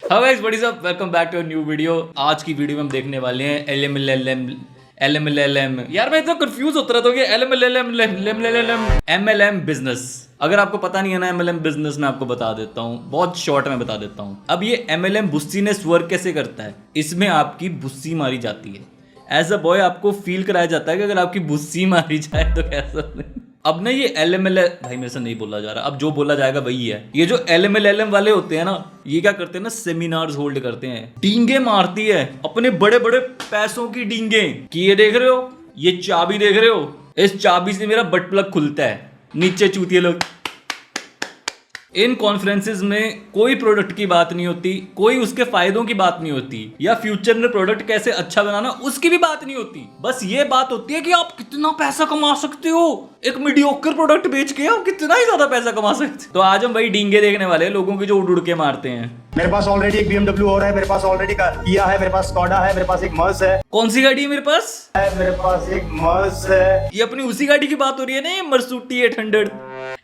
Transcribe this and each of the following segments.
How guys, what is up, welcome back to a new video. आज की video में हम देखने वाले हैं LMLM। यार मैं इतना कंफ्यूज होता रहता हूँ कि MLM बिजनेस। अगर आपको पता नहीं है ना MLM बिजनेस, मैं आपको बता देता हूँ, बहुत शॉर्ट में बता देता हूँ। अब ये MLM बुस्सीनेस वर्क कैसे करता है, इसमें आपकी बुस्सी मारी जाती है। एज अ बॉय आपको फील कराया जाता है कि अगर आपकी बुस्सी मारी जाए तो कैसा। अब ना ये LML भाई मेरे से नहीं बोला जा रहा, अब जो बोला जाएगा वही है। ये जो LMLM वाले होते हैं ना, ये क्या करते हैं ना, सेमिनार्स होल्ड करते हैं, डींगे मारती है, अपने बड़े बड़े पैसों की डींगे। कि ये देख रहे हो, ये चाबी देख रहे हो, इस चाबी से मेरा बट प्लग खुलता है। नीचे चूतिए लोग। इन कॉन्फ्रेंसेज में कोई प्रोडक्ट की बात नहीं होती, कोई उसके फायदों की बात नहीं होती, या फ्यूचर में प्रोडक्ट कैसे अच्छा बनाना उसकी भी बात नहीं होती। बस ये बात होती है कि आप कितना पैसा कमा सकते हो, एक मीडियोकर प्रोडक्ट बेच के आप कितना ही ज्यादा पैसा कमा सकते हो। तो आज हम भाई डींगे देखने वाले हैं लोगों की जो उड़ उड़ के मारते हैं। मेरे पास ऑलरेडी एक BMW और है, मेरे पास ऑलरेडी किया है, मेरे पास स्कॉडा है, मेरे पास एक मर्स है। कौन सी गाड़ी है मेरे पास? मेरे पास एक मर्स है। ये अपनी उसी गाड़ी की बात हो रही है ना, ये मर्सूटी 800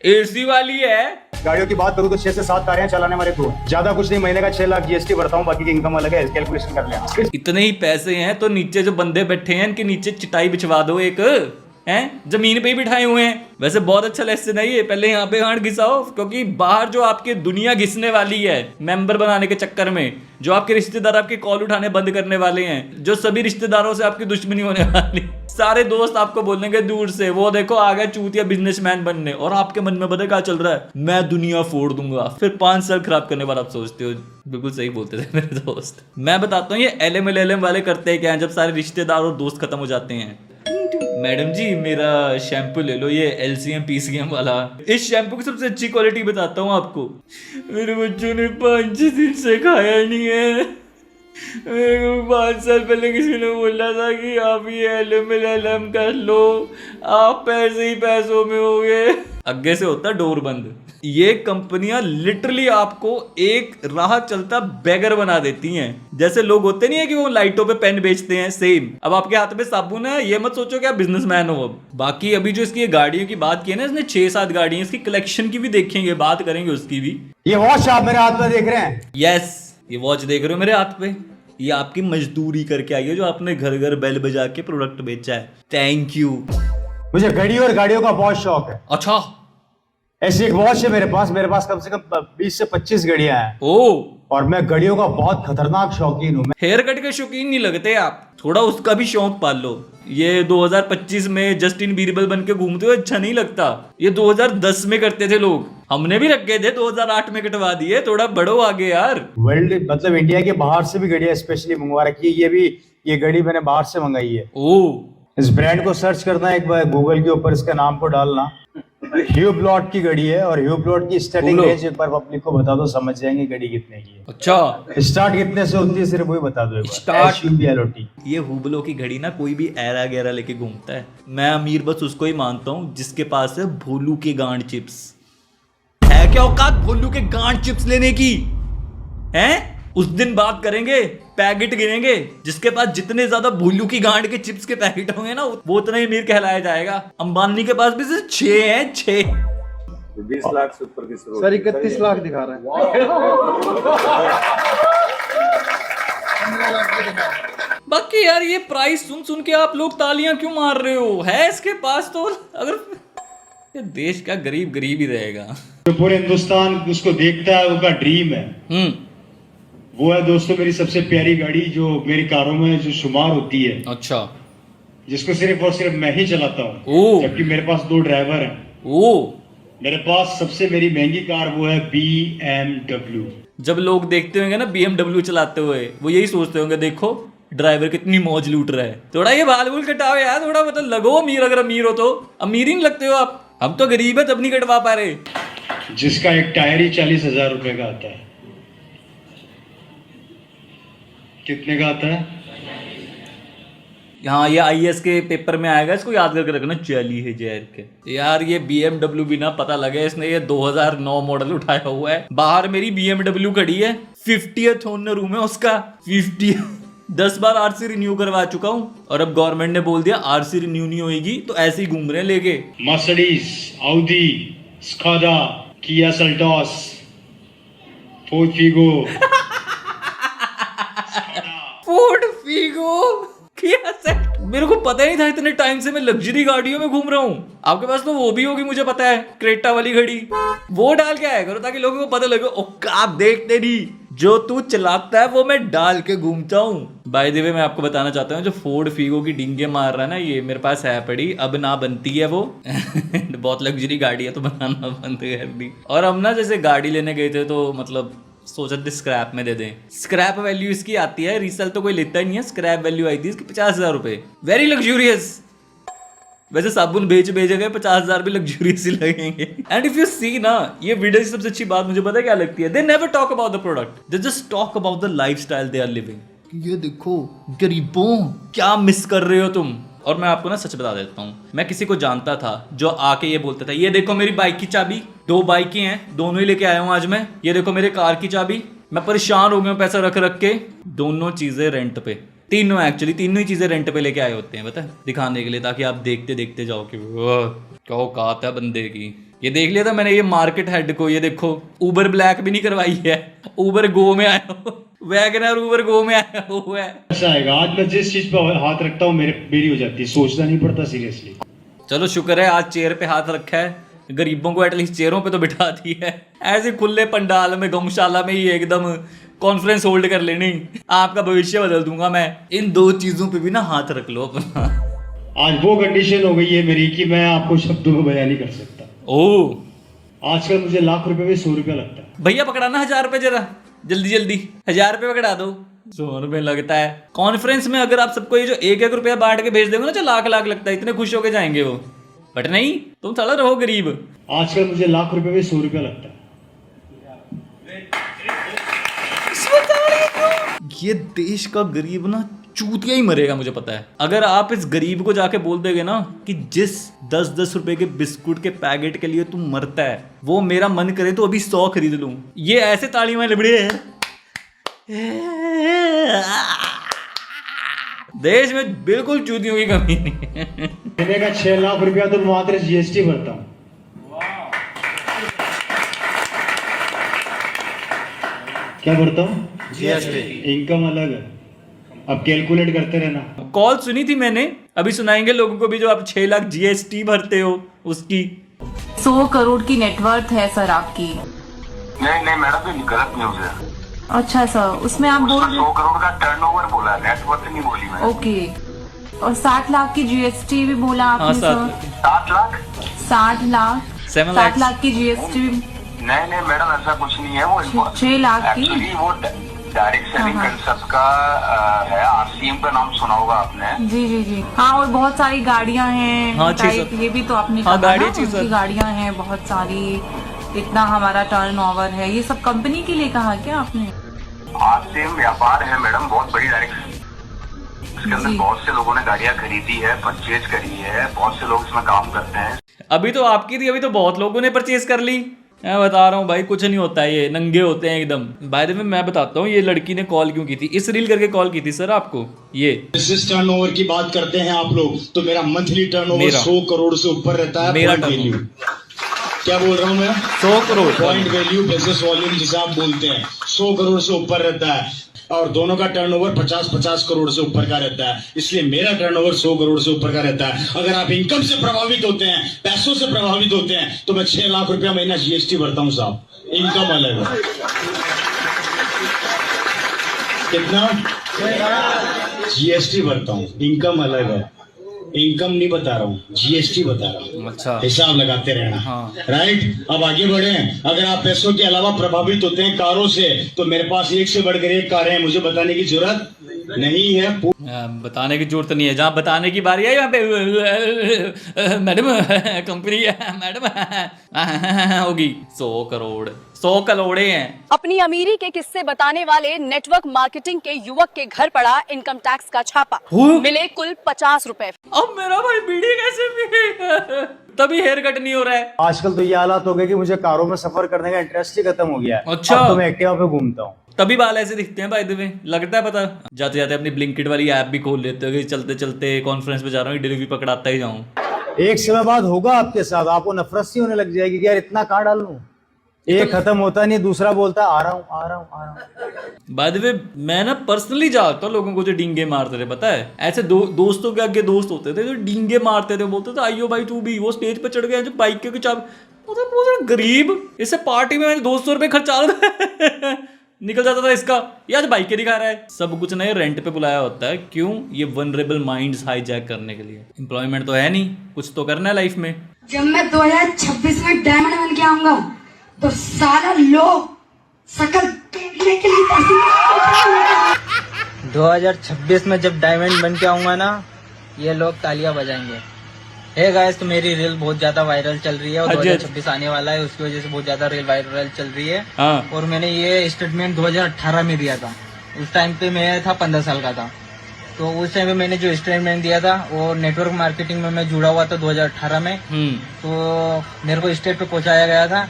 AC वाली है। गाड़ियों की बात करूं तो 6 से 7 कारें चलाने वाले को ज्यादा कुछ नहीं, महीने का 6 लाख GST भरता हूं, बाकी की इनकम अलग है, कैलकुलेशन कर लें। इतने ही पैसे हैं तो नीचे जो बंदे बैठे हैं इनके नीचे चिटाई बिछवा दो, एक हैं जमीन पे ही बिठाए हुए हैं। वैसे बहुत अच्छा लेसन है ये, पहले यहाँ पे गांड घिसाओ, क्योंकि बाहर जो आपके दुनिया घिसने वाली है मेंबर बनाने के चक्कर में, जो आपके रिश्तेदार आपके कॉल उठाने बंद करने वाले हैं, जो सभी रिश्तेदारों से आपकी दुश्मनी होने वाली, सारे दोस्त आपको बोलेंगे दूर से, वो देखो आ गया चूतिया बिजनेसमैन बनने, और आपके मन में पता क्या चल रहा है, मैं दुनिया फोड़ दूंगा। फिर 5 साल खराब करने बाद आप सोचते हो। बिल्कुल सही बोलते थे मेरे दोस्त। मैं बताता हूँ ये LMLM वाले करते हैं क्या है, जब सारे रिश्तेदार और दोस्त खत्म हो जाते हैं, मैडम जी मेरा शैम्पू ले लो, ये LCM PCM वाला। इस शैम्पू की सबसे अच्छी क्वालिटी बताता हूँ आपको, मेरे बच्चों ने 5-6 दिन से खाया नहीं है। मेरे को 5 साल पहले किसी ने बोला था कि आप ये LMLM कर लो, आप पैसे ही पैसों में हो गए। आगे से होता डोर बंद। ये कंपनियां लिटरली आपको एक राह चलता बेगर बना देती हैं। जैसे लोग होते नहीं है कि वो लाइटों पे पेन बेचते हैं, सेम। अब आपके हाथ में साबुन है, ये मत सोचो कि आप बिजनेसमैन हो। अब बाकी अभी जो इसकी गाड़ियों की बात की है ना, इसने 6-7 गाड़ियां, इसकी कलेक्शन की भी देखेंगे, बात करेंगे उसकी भी। ये वॉच आप मेरे हाथ में देख रहे हैं? यस, ये वॉच देख रहे हो मेरे हाथ पे, ये आपकी मजदूरी करके आई है, जो आपने घर घर बेल बजा के प्रोडक्ट बेचा है। Thank you. मुझे घड़ी और गाड़ियों का बहुत शौक है। अच्छा, ऐसी एक वॉच है मेरे पास कम से कम 20 से 25 घड़ियां हैं। ओ, और मैं घड़ियों का बहुत खतरनाक शौकीन हूँ। हेयर कट के शौकीन नहीं लगते आप, थोड़ा उसका भी शौक पाल लो। ये 2025 में जस्टिन बीरबल बन के घूमते हुए अच्छा नहीं लगता। ये 2010 में करते थे लोग, हमने भी रखे थे, 2008 में कटवा दिए। थोड़ा बढ़ो आगे यार। वर्ल्ड मतलब इंडिया के बाहर से भी घड़ियां स्पेशली मंगवा रखी है। ये घड़ी मैंने बाहर से मंगाई है। ओ, इस ब्रांड को सर्च करना एक बार गूगल के ऊपर, इसका नाम को डालना। ह्यूब्लॉट की घड़ी है, और ह्यूब्लॉट की स्टार्टिंग रेंज एक बार पब्लिक को बता दो, समझ जाएंगे घड़ी कितने की है। अच्छा, स्टार्ट कितने से होती है सिर्फ वही बता दो एक बार। स्टार्ट ये हुबलो की घड़ी ना कोई भी एरा गैरा लेके घूमता है। मैं अमीर बस उसको ही मानता हूँ जिसके पास है भोलू के गांड चिप्स। है क्या औकात भोलू के गांड चिप्स लेने की? हैं? उस दिन बात करेंगे, पैकेट गिनेंगे, जिसके पास जितने ज्यादा भोलू की गांड के चिप्स के पैकेट होंगे ना, वो उतना ही अमीर कहलाया जाएगा। अंबानी के पास भी सिर्फ 6 हैं, 6। 20 लाख से ऊपर की सर 31 लाख दिखा रहा है। बाकी यार ये प्राइस सुन सुन के आप लोग तालियां क्यों मार रहे हो? है इसके पास तो, अगर ये देश का गरीब गरीब ही रहेगा। जो पूरे हिंदुस्तान उसको देखता है, उसका ड्रीम है, वो है दोस्तों मेरी सबसे प्यारी गाड़ी, जो मेरी कारों में जो शुमार होती है। अच्छा, जिसको सिर्फ और सिर्फ मैं ही चलाता हूँ, ओ, जबकि मेरे पास 2 ड्राइवर हैं। ओ, मेरे पास सबसे मेरी महंगी कार वो है BMW। जब लोग देखते होंगे ना BMW चलाते हुए, वो यही सोचते होंगे, देखो ड्राइवर कितनी मौज लूट रहा है। थोड़ा ये बाल बूल कटाओ यार, थोड़ा मतलब लगो अमीर। अगर अमीर हो तो अमीर ही नहीं लगते हो आप। हम तो गरीब है तब नहीं कटवा पा रहे। जिसका एक टायर ही 40,000 रुपए का आता है। कितने का आता है? हाँ, ये IAS के पेपर में आएगा, इसको याद करके रखना, 40,000 के। यार ये BMW भी ना पता लगे, इसने ये 2009 मॉडल उठाया हुआ है। बाहर मेरी BMW खड़ी है, 50th ओनर हूं मैं उसका। 50 10 बार RC रिन्यू करवा चुका हूँ, और अब गवर्नमेंट ने बोल दिया RC रिन्यू नहीं होगी, तो ऐसे ही घूम रहे हैं लेके। Mercedes, Audi, Skoda, Kia Seltos, Ford Figo, को क्या सेट, मेरे को पता ही नहीं था इतने टाइम से मैं लग्जरी गाड़ियों में घूम रहा हूँ। आपके पास तो वो भी होगी मुझे पता है, क्रेटा वाली घड़ी, वो डाल के आया करो ताकि लोगों को पता लगे औकात देख तेरी, जो तू चलाता है वो मैं डाल के घूमता हूँ। बाय द वे मैं आपको बताना चाहता हूँ जो फोर्ड फीगो की डिंगे मार रहा है ना, ये मेरे पास है पड़ी, अब ना बनती है वो बहुत लग्जरी गाड़ी है तो बनाना बंद कर दी। और हम ना जैसे गाड़ी लेने गए थे तो मतलब सोचा थे स्क्रैप में दे दें, स्क्रैप वैल्यू इसकी आती है, रीसेल तो कोई लेता ही नहीं है, स्क्रैप वैल्यू आई थी इसकी 50,000 रुपए, वेरी लग्जूरियस। वैसे साबुन बेच गए 50,000 भी लग्जूरियस ही लगेंगे। एंड इफ यू सी ना, ये वीडियो की सबसे अच्छी बात मुझे पता है क्या लगती है, they never talk about the product, they just talk about the lifestyle they are living. ये देखो गरीबों क्या मिस कर रहे हो तुम। और मैं आपको ना सच बता देता हूँ, मैं किसी को जानता था जो आके ये बोलता था, ये देखो मेरी बाइक की चाबी, 2 बाइकें हैं दोनों ही लेके आया हूँ आज मैं, ये देखो मेरे कार की चाबी, मैं परेशान हो गया हूँ पैसा रख रख के। दोनों चीजें रेंट पे, तीनों ही चीजें रेंट पे लेके आए होते हैं, पता है, दिखाने के लिए, ताकि आप देखते देखते जाओ कि क्या औकात है बंदे की। ये देख लिया था मैंने ये मार्केट हेड को, ये देखो उबर ब्लैक भी नहीं करवाई है, उबर गो में आया हो, वैगनर उबर गो में आया हुआ है। ऐसा आएगा, आज मैं जिस चीज पे हाथ रखता हूँ मेरी हो जाती है, सोचना नहीं पड़ता सीरियसली। चलो शुक्र है आज चेयर पे हाथ रखा है, गरीबों को एटलीस्ट चेयरों पे तो बिठा दी है, ऐसे खुले पंडाल में गौशाला में ही एकदम कॉन्फ्रेंस होल्ड कर लेनी, आपका भविष्य बदल दूंगा मैं। इन 2 चीजों पे भी ना हाथ रख लो अपना। आज वो कंडीशन हो गई है मेरी कि मैं आपको शब्दों में बयान नहीं कर सकता। ओ आजकल मुझे लाख रुपए में 100 रुपया लगता है। भैया पकड़ाना 1000 रुपए, जरा जल्दी 1000 रुपए पकड़ा दो। 100 रुपए लगता है कॉन्फ्रेंस में, अगर आप सबको ये जो 1-1 रुपया बांट के भेज दोगे ना, जो लाख लगता है, इतने खुश होके जाएंगे वो। बट नहीं, तुम साला रहो गरीब। आजकल मुझे लाख रुपए में 100 रुपया लगता है। ये देश का गरीब ना चूतिया ही मरेगा, मुझे पता है। अगर आप इस गरीब को जाके बोल देगे ना कि जिस 10-10 रुपए के बिस्कुट के पैकेट के लिए तू मरता है, वो मेरा मन करे तो अभी 100 खरीद लूं, ये ऐसे ताली में लिबड़े हैं। देश में बिल्कुल चूतियों की कमी नहीं है। महीने का 6 लाख रुपया तो मात्र जीएसटी भरता हूँ। क्या भरता हूँ? जीएसटी। इनकम अलग है, अब कैलकुलेट करते रहना। कॉल सुनी थी मैंने, अभी सुनाएंगे लोगों को भी, जो आप 6 लाख जीएसटी भरते हो उसकी। 100 करोड़ की नेटवर्थ है सर आपकी। नहीं मैडम, ये गलत न्यूज है। अच्छा सर, उसमें आप बोल रहे 100 करोड़ का टर्नओवर बोला, नेटवर्थ नहीं बोली मैं। ओके, और 60 लाख की जीएसटी भी बोला आपने सर। 7 लाख 60 लाख 7 लाख की जीएसटी। नहीं मैडम, ऐसा कुछ नहीं है। वो 6 लाख की एक्चुअली वो डायरेक्ट सेलिंग कंसेप्ट का है, आरसीएम का नाम सुना होगा आपने। जी हाँ, और बहुत सारी गाड़ियां हैं। हाँ, टाइप, ये भी तो आपने हाँ, कहा ना, गाड़ी उनकी गाड़ियां हैं बहुत सारी, इतना हमारा टर्नओवर है, ये सब कंपनी के लिए कहा क्या आपने? आरसीएम व्यापार है मैडम, बहुत बड़ी डायरेक्ट, इसके अंदर बहुत से लोगों ने गाड़ियां खरीदी है, परचेज करी है, बहुत से लोग इसमें काम करते हैं। अभी तो आपकी थी, अभी तो बहुत लोगों ने परचेज कर ली। मैं बता रहा हूँ भाई, कुछ नहीं होता है, ये नंगे होते हैं एकदम। बाय द वे मैं बताता हूँ ये लड़की ने कॉल क्यों की थी, इस रील करके कॉल की थी सर आपको। ये बिजनेस टर्नओवर की बात करते हैं आप लोग, तो मेरा मंथली टर्नओवर 100 करोड़ से ऊपर रहता है। मेरा पॉइंट वैल्यू, क्या बोल रहा हूँ मैं? 100 crore point value, business volume जिसे आप बोलते हैं, 100 करोड़ से ऊपर रहता है, और दोनों का टर्नओवर 50-50 करोड़ से ऊपर का रहता है। इसलिए मेरा टर्नओवर 100 करोड़ से ऊपर का रहता है। अगर आप इनकम से प्रभावित होते हैं, पैसों से प्रभावित होते हैं, तो मैं 6 लाख रुपया महीना जीएसटी भरता हूँ साहब। इनकम अलग है। कितना जीएसटी भरता हूँ, इनकम अलग है। इनकम नहीं बता रहा हूँ, जीएसटी बता रहा हूँ। अच्छा, हिसाब लगाते रहना। हाँ। राइट, अब आगे बढ़े। अगर आप पैसों के अलावा प्रभावित होते हैं कारों से, तो मेरे पास 1 से बढ़कर 1 कारें हैं, मुझे बताने की जरूरत नहीं है। बताने की जरूरत नहीं है, जहाँ बताने की बारी है यहाँ पे मैडम कंपनी मैडम होगी। 100 करोड़े हैं। अपनी अमीरी के किस्से बताने वाले नेटवर्क मार्केटिंग के युवक के घर पड़ा इनकम टैक्स का छापा, मिले कुल 50 रुपए। अब मेरा भाई बीड़ी कैसे पी तभी हेयर कट नहीं हो रहा है। आजकल तो ये हालात हो गए कि मुझे कारों में सफर करने का इंटरेस्ट ही खत्म हो गया है। अच्छा। अब तो मैं एक्टिवा पे घूमता हूँ। तभी बाल ऐसे दिखते हैं भाई, तुम्हें लगता है पता। जाते जाते अपनी ब्लिंकिट वाली ऐप भी खोल लेते हो कि चलते चलते कॉन्फ्रेंस पे जा रहा हूँ, डिलीवरी पकड़ाता ही जाऊँ। एक समय बाद होगा आपके साथ, आपको नफरत सी होने लग जाएगी कि यार इतना कहाँ डाल लूं, एक खत्म होता नहीं, दूसरा बोलता आ रहा हूँ आ रहा हूँ आ रहा हूँ। बाय द वे मैं ना पर्सनली जानता हूँ लोगों को जो डींगे मारते थे, पता है ऐसे दोस्तों के आगे दोस्त होते थे जो डींगे मारते थे, बोलते थे आइयो भाई तू भी, वो स्टेज पे चढ़ गया जो बाइक के चाबी, मतलब गरीब, इससे पार्टी में मैंने 200 रुपये खर्चा निकल जाता था इसका, ये आज बाइक के दिखा रहा है। सब कुछ नए रेंट पे बुलाया होता है, क्यों? ये वनरेबल माइंड्स हाईजैक करने के लिए। एम्प्लॉयमेंट तो है नहीं, कुछ तो करना है लाइफ में। जब मैं 2026 में डायमंड बन के आऊंगा तो सारा लोग शकल देखने के लिए 2026 में जब डायमंड बन के आऊंगा ना, ये लोग तालियां बजाएंगे। हे गाइस, तो मेरी रील बहुत ज्यादा वायरल चल रही है और 2026 आने वाला है, उसकी वजह से बहुत ज्यादा रील वायरल चल रही है। और मैंने ये स्टेटमेंट 2018 में दिया था, उस टाइम पे मैं था 15 साल का था। तो उस टाइम पे मैंने जो स्टेटमेंट दिया था वो नेटवर्क मार्केटिंग में मैं जुड़ा हुआ था 2018 में। तो मेरे को स्टेज पे पहुंचाया गया था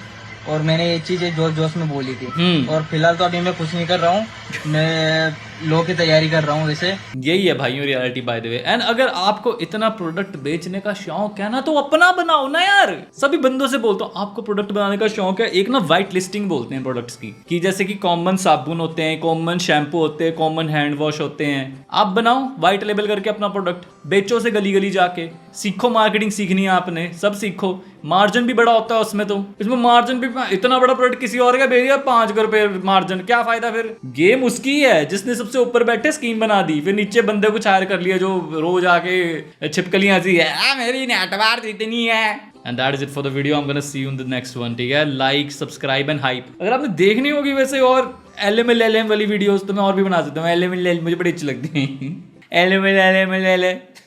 और मैंने ये चीजें जोश जोश में बोली थी। और फिलहाल तो अभी मैं कुछ नहीं कर रहा हूँ, मैं लो की तैयारी कर रहा हूँ। वैसे यही है भाइयों reality by the way. And अगर आपको इतना प्रोडक्ट बेचने का शौक है ना, तो अपना बनाओ ना यार। सभी बंदों से बोलता हूँ, आपको प्रोडक्ट बनाने का शौक है, एक ना वाइट लिस्टिंग बोलते हैं प्रोडक्ट्स की, कि जैसे कि कॉमन साबुन होते हैं, कॉमन शैम्पू होते हैं, कॉमन हैंड वॉश होते हैं, आप बनाओ वाइट लेबल करके अपना प्रोडक्ट बेचो, से गली गली जाके सीखो। मार्केटिंग सीखनी है आपने, सब सीखो। मार्जिन भी बड़ा होता है उसमें, तो इसमें मार्जिन भी, इतना बड़ा प्रोडक्ट किसी और का भेजिए 5 रुपए मार्जिन, क्या फायदा फिर? गेम उसकी है जिसने सबसे ऊपर बैठे स्कीम बना दी, फिर नीचे बंदे को हायर कर लिया जो रोज आके छिपकलियां सी है मेरी नेटवर्थ इतनी है। And that is it for the video. I am gonna see you in the next one. ठीक है, लाइक सब्सक्राइब एंड हाइप। अगर आपने देखनी होगी वैसे और LML वाली वीडियोस तो मैं और भी बना सकता हूँ। LML मुझे बड़ी अच्छी लगती है। LML